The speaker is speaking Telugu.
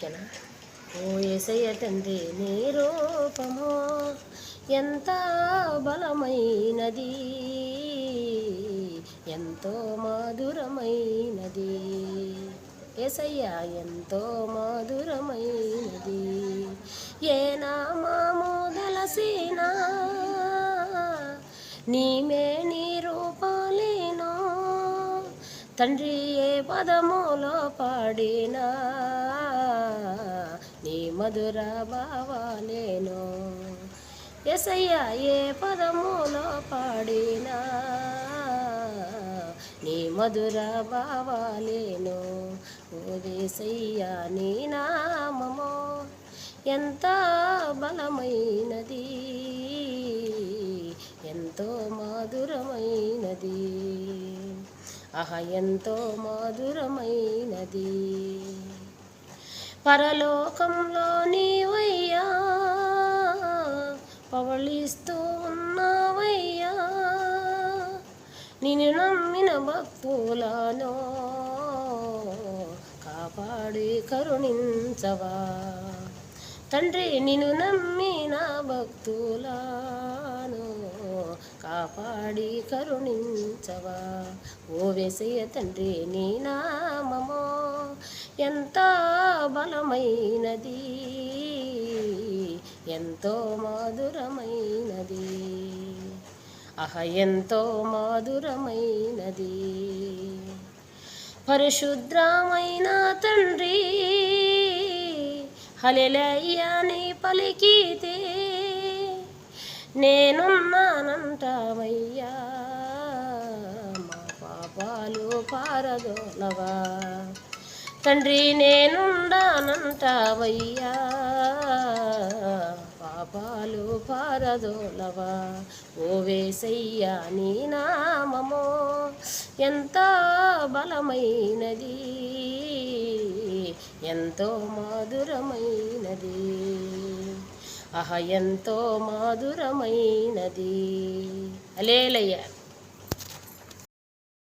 ఓకేనా? ఓ యేసయ్య తండ్రి నీ రూపము ఎంత బలమైనది, ఎంతో మధురమైనది. యేసయ్య ఎంతో మధురమైనది. ఏ నామము దలసినా నీమే నీ రూపాలేనో, తండ్రి ఏ పదములో పాడినా నీ మధుర భావాలేనో. యేసయ్య ఏ పదములో పాడినా నీ మధుర భావాలేనో. ఓ యేసయ్య నీ నామము ఎంత బలమైనది, ఎంతో మధురమైనది. ఎంతో మధురమైనది. పరలోకంలో నీవయ్యా పవళిస్తూ ఉన్నావయ్యా, నిన్ను నమ్మిన భక్తులను కాపాడి కరుణించవా. తండ్రి నిన్ను నమ్మిన భక్తులను కాపాడి కరుణించవా. ఓ యేసయ్య తండ్రి నీ నామము ఎంత బలమైనది, ఎంతో మధురమైనది. ఎంతో మధురమైనది. పరిశుద్ధమైన తండ్రి హల్లెలూయా నీ పలికితే నేనున్నానంటావయ్యా, మా పాపాలు పారదోలవా. తండ్రి నేనుండానంటావయ్యా, పాపాలు పారదోలవా. ఓ యేసయ్య నీ నామము ఎంత బలమైనది, ఎంతో మధురమైనది. ఎంతో మధురమైనది. హల్లెలూయా.